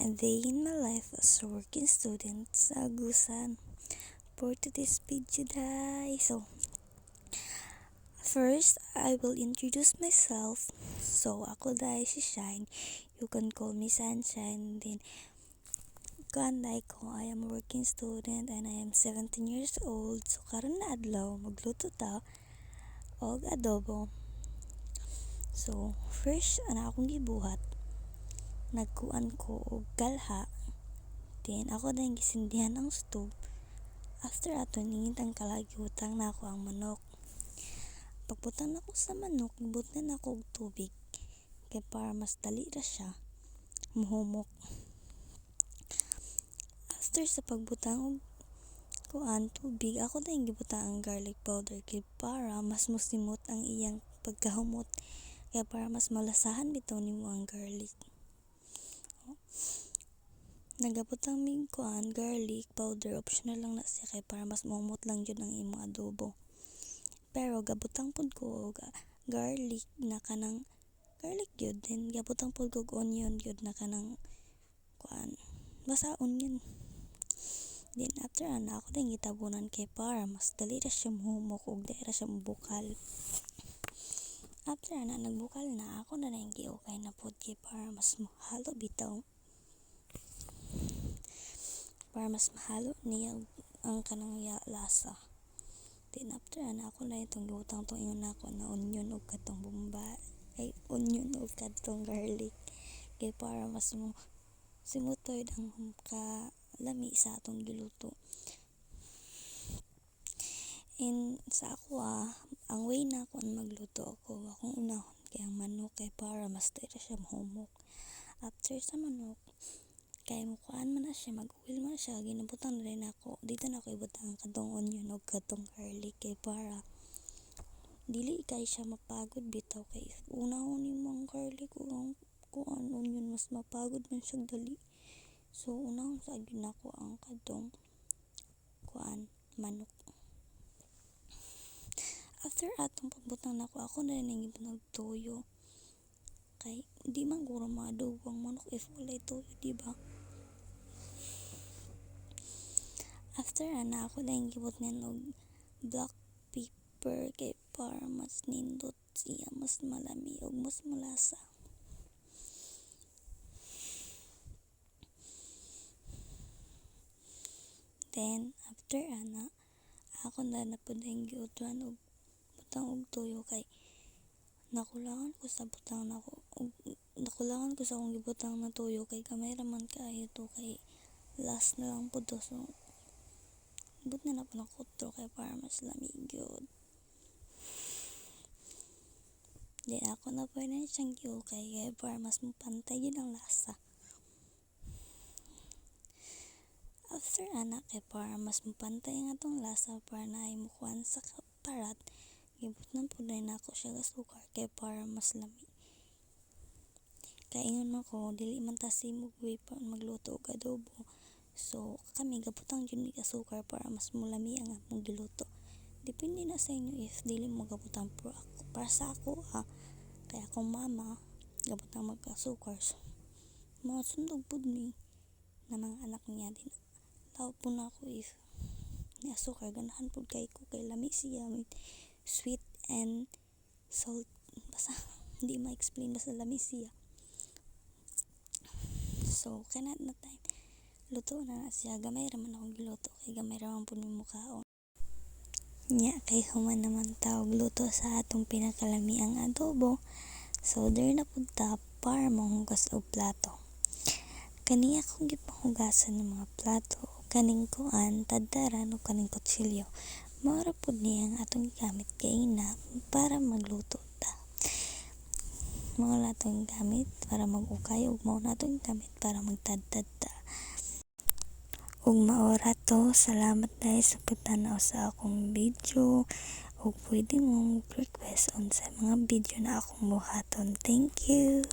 A day in my life as a working student sa Agusan. For today's video, guys. First, I will introduce myself. Ako si Shine. You can call me Sunshine. Then, I am a working student and I am 17 years old. So, karon na adlaw, magluto ta og adobo. So, first, akong gibuhat. Nagkuan ko og kalha. Then, ako na gisindihan ang stove. After ato, ningitang kalagyutang na ako ang manok. Pagbutang na ko sa manok, ibutan na ako og tubig. Kaya para mas dali ra siya muhumok. After sa pagbutang og tubig, ako na gibutang ang garlic powder kay para mas musimot ang iyang pagkahumot. Kaya para mas malasahan bitaw nimo ang garlic. Nagabutang mig garlic powder, optional lang na siya kay para mas mahumot lang jud ang imong adobo. Pero gabutang pud ko og garlic na kanang garlic yun, then gabutang pud ko og onion yun na kanang basta onion. Then after ako din gitabunan kay para mas dali ra siya mahumok og dili ra siya mubukal. After nagbukal na, ako na lang giukay na pud kay para mas mahalo bitaw. Para mas mahalo niya ang kanang lasa. Then after ako na itong gibutang tong ingon ako na onion og katong onion og katong garlic kay para mas simutoy ang kalami sa atong giluto. And sa ako ang way na ako magluto akong unahon kay ang manok kay para mas dili siya mahumok. After sa manok, kay mukuan man na siya, mag-oil man siya, ginabutan na rin ako. Dito na ako ibutang ang katong onion o katong garlic kay para dili kay siya mapagod bitaw kay unahon nimo ang garlic o ang onion mas mapagod man siya dali. So unahon sa gyud nako ang katong manok. After atong pagbutang nako, ako na rin ang ibutang toyo. Kay di man guro maadobo ang manok if walay toyo, diba? After ako lang gibot niyan og black pepper kay para mas nindot siya, mas malami og mas malasa. Then after ako na pud ang giutran og butang og toyo kay nakulangan ko sa akong gibutang na toyo kay gamay ra man kaayo to kay last na lang pud to. So but na po nakutro kay para mas lamig yun. Di ako na po na siyang giukay kay para mas mapantay yun ang lasa. After kay para mas mapantay ang atong lasa para na ay mukuan sa parat, gibut na po na ako siya gasukar kay para mas lami. Kaya ingon man ko, dili man ta simog way pa magluto og adobo. So, kami gabutang dyan may asukar para mas mulami ang among giluto. Depende na sa inyo if dili mo gabutang para sa ako kaya akong mama gabutang mag-asukar. So, mga sundog pud mi na mga anak niya din. Tawag po na ako if ni asukar ganahan pud kay ko kay lami siya with sweet and salt. Basta hindi ma-explain, basta lami siya. So, kanat na time. Luto na siya, gamay raman akong giluto kay gamay raman po yung mukhaon. Kay human naman tawag luto sa atong pinakalami ang adobo. So there na po ta para manghugas og plato. Kani akong gipahugasan ng mga plato, kaning tadtaran o kaning kutsilyo. Mara po niya ang atong gamit kay na para magluto ta. Mga atong gamit para mag-ukay ug mao na atong gamit para magtadtad ta. Ug maora to, salamat dahil sa pagtanaw sa akong video. Ug pwede mo mag-request on sa mga video na akong buhaton. Thank you.